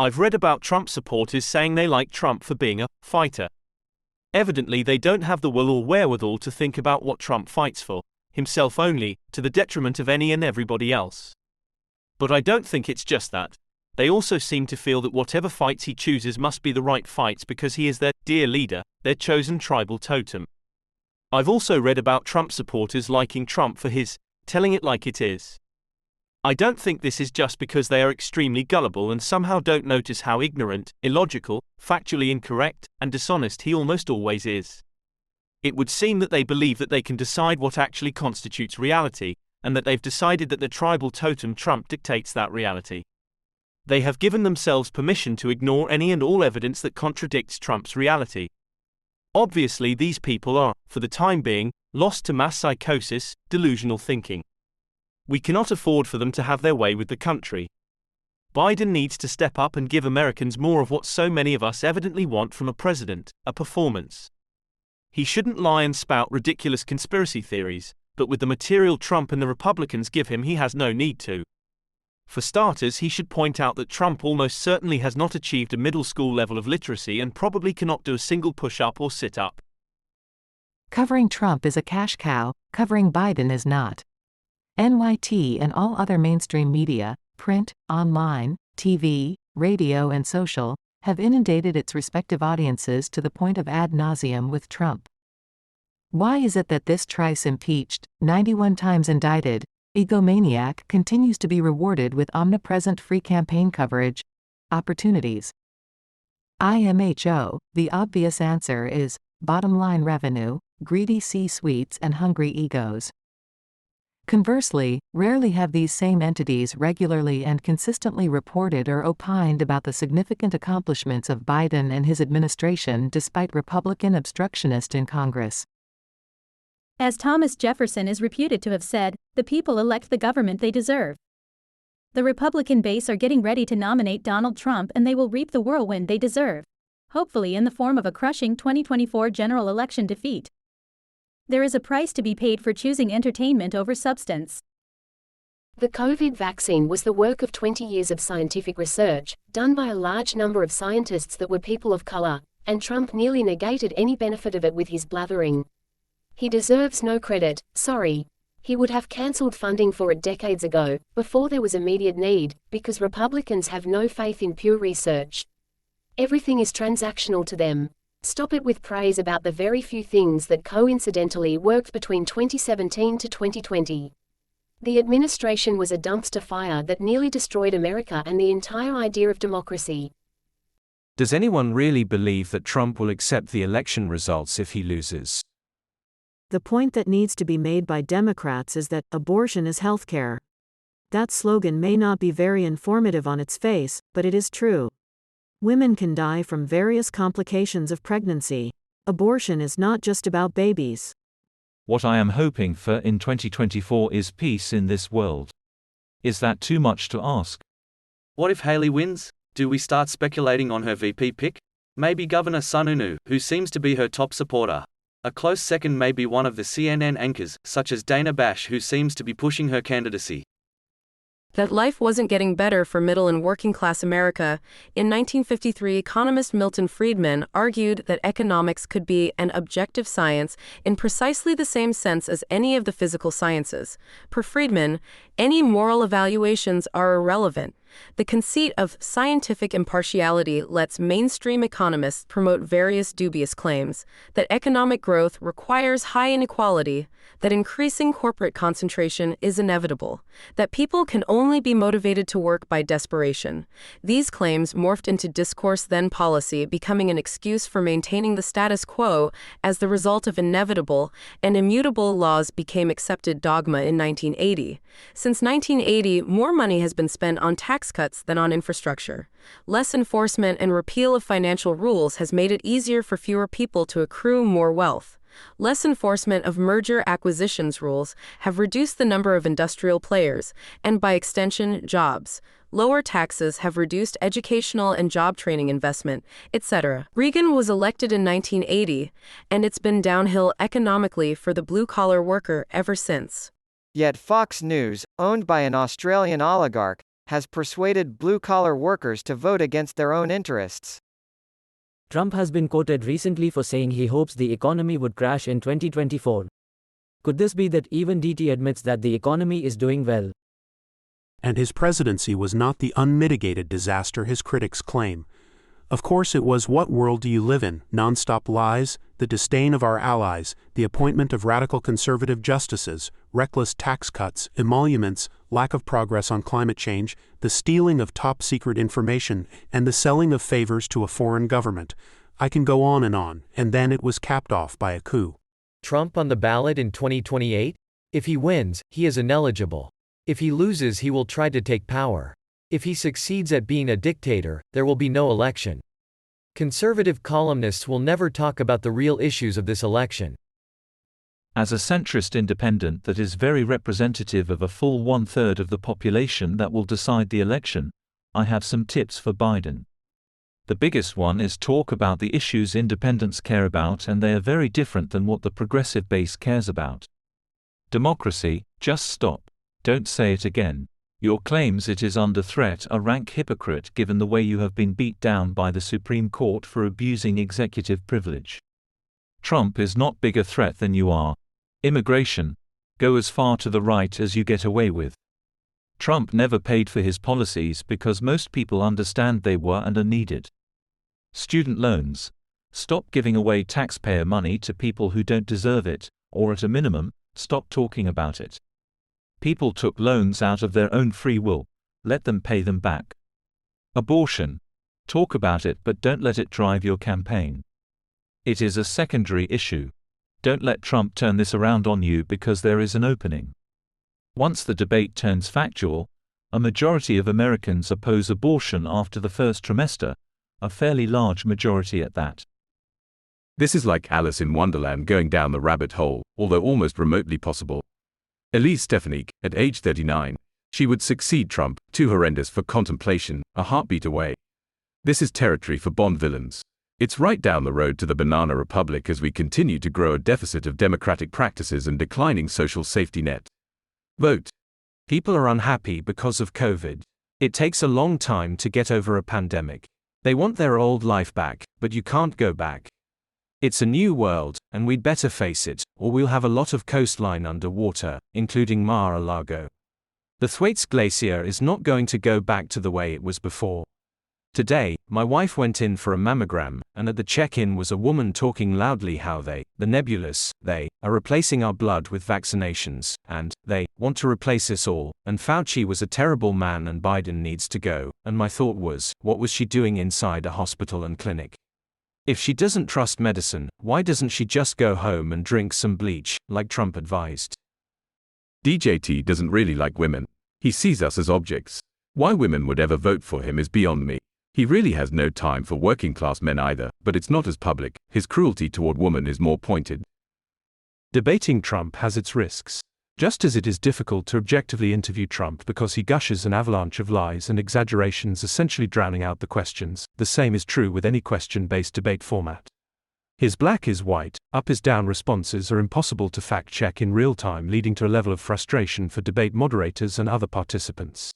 I've read about Trump supporters saying they like Trump for being a fighter. Evidently they don't have the will or wherewithal to think about what Trump fights for, himself only, to the detriment of any and everybody else. But I don't think it's just that. They also seem to feel that whatever fights he chooses must be the right fights because he is their dear leader, their chosen tribal totem. I've also read about Trump supporters liking Trump for his telling it like it is. I don't think this is just because they are extremely gullible and somehow don't notice how ignorant, illogical, factually incorrect, and dishonest he almost always is. It would seem that they believe that they can decide what actually constitutes reality, and that they've decided that the tribal totem Trump dictates that reality. They have given themselves permission to ignore any and all evidence that contradicts Trump's reality. Obviously, these people are, for the time being, lost to mass psychosis, delusional thinking. We cannot afford for them to have their way with the country. Biden needs to step up and give Americans more of what so many of us evidently want from a president, a performance. He shouldn't lie and spout ridiculous conspiracy theories, but with the material Trump and the Republicans give him, he has no need to. For starters, he should point out that Trump almost certainly has not achieved a middle school level of literacy and probably cannot do a single push-up or sit-up. Covering Trump is a cash cow, covering Biden is not. NYT and all other mainstream media, print, online, TV, radio and social, have inundated its respective audiences to the point of ad nauseum with Trump. Why is it that this thrice impeached, 91 times indicted, egomaniac continues to be rewarded with omnipresent free campaign coverage opportunities? IMHO, the obvious answer is bottom-line revenue, greedy C-suites and hungry egos. Conversely, rarely have these same entities regularly and consistently reported or opined about the significant accomplishments of Biden and his administration despite Republican obstructionists in Congress. As Thomas Jefferson is reputed to have said, the people elect the government they deserve. The Republican base are getting ready to nominate Donald Trump and they will reap the whirlwind they deserve, hopefully in the form of a crushing 2024 general election defeat. There is a price to be paid for choosing entertainment over substance. The COVID vaccine was the work of 20 years of scientific research, done by a large number of scientists that were people of color, and Trump nearly negated any benefit of it with his blathering. He deserves no credit, sorry. He would have cancelled funding for it decades ago, before there was immediate need, because Republicans have no faith in pure research. Everything is transactional to them. Stop it with praise about the very few things that coincidentally worked between 2017 to 2020. The administration was a dumpster fire that nearly destroyed America and the entire idea of democracy. Does anyone really believe that Trump will accept the election results if he loses? The point that needs to be made by Democrats is that abortion is healthcare. That slogan may not be very informative on its face, but it is true. Women can die from various complications of pregnancy. Abortion is not just about babies. What I am hoping for in 2024 is peace in this world. Is that too much to ask? What if Haley wins? Do we start speculating on her VP pick? Maybe Governor Sununu, who seems to be her top supporter. A close second may be one of the CNN anchors, such as Dana Bash, who seems to be pushing her candidacy. That life wasn't getting better for middle and working class America. In 1953, economist Milton Friedman argued that economics could be an objective science in precisely the same sense as any of the physical sciences. Per Friedman, any moral evaluations are irrelevant. The conceit of scientific impartiality lets mainstream economists promote various dubious claims that economic growth requires high inequality, that increasing corporate concentration is inevitable, that people can only be motivated to work by desperation. These claims morphed into discourse, then policy, becoming an excuse for maintaining the status quo as the result of inevitable and immutable laws became accepted dogma in 1980. Since 1980, more money has been spent on tax cuts than on infrastructure. Less enforcement and repeal of financial rules has made it easier for fewer people to accrue more wealth. Less enforcement of merger acquisitions rules have reduced the number of industrial players, and by extension, jobs. Lower taxes have reduced educational and job training investment, etc. Reagan was elected in 1980, and it's been downhill economically for the blue-collar worker ever since. Yet Fox News, owned by an Australian oligarch, has persuaded blue-collar workers to vote against their own interests. Trump has been quoted recently for saying he hopes the economy would crash in 2024. Could this be that even DT admits that the economy is doing well? And his presidency was not the unmitigated disaster his critics claim. Of course it was. What world do you live in? Non-stop lies, the disdain of our allies, the appointment of radical conservative justices, reckless tax cuts, emoluments, lack of progress on climate change, the stealing of top-secret information, and the selling of favors to a foreign government. I can go on, and then it was capped off by a coup. Trump on the ballot in 2028? If he wins, he is ineligible. If he loses, he will try to take power. If he succeeds at being a dictator, there will be no election. Conservative columnists will never talk about the real issues of this election. As a centrist independent that is very representative of a full one-third of the population that will decide the election, I have some tips for Biden. The biggest one is talk about the issues independents care about, and they are very different than what the progressive base cares about. Democracy, just stop. Don't say it again. Your claims it is under threat are rank hypocrite given the way you have been beat down by the Supreme Court for abusing executive privilege. Trump is not bigger threat than you are. Immigration, go as far to the right as you get away with. Trump never paid for his policies because most people understand they were and are needed. Student loans, stop giving away taxpayer money to people who don't deserve it, or at a minimum, stop talking about it. People took loans out of their own free will, let them pay them back. Abortion, talk about it but don't let it drive your campaign. It is a secondary issue. Don't let Trump turn this around on you because there is an opening. Once the debate turns factual, a majority of Americans oppose abortion after the first trimester, a fairly large majority at that. This is like Alice in Wonderland going down the rabbit hole, although almost remotely possible. Elise Stefanik, at age 39, she would succeed Trump, too horrendous for contemplation, a heartbeat away. This is territory for Bond villains. It's right down the road to the banana republic as we continue to grow a deficit of democratic practices and declining social safety net. Vote. People are unhappy because of COVID. It takes a long time to get over a pandemic. They want their old life back, but you can't go back. It's a new world, and we'd better face it, or we'll have a lot of coastline underwater, including Mar-a-Lago. The Thwaites Glacier is not going to go back to the way it was before. Today, my wife went in for a mammogram, and at the check-in was a woman talking loudly how they, the nebulous, they, are replacing our blood with vaccinations, and, they, want to replace us all, and Fauci was a terrible man and Biden needs to go, and my thought was, what was she doing inside a hospital and clinic? If she doesn't trust medicine, why doesn't she just go home and drink some bleach, like Trump advised? DJT doesn't really like women. He sees us as objects. Why women would ever vote for him is beyond me. He really has no time for working class men either, but it's not as public. His cruelty toward women is more pointed. Debating Trump has its risks. Just as it is difficult to objectively interview Trump because he gushes an avalanche of lies and exaggerations essentially drowning out the questions, the same is true with any question-based debate format. His black is white, up is down responses are impossible to fact-check in real time, leading to a level of frustration for debate moderators and other participants.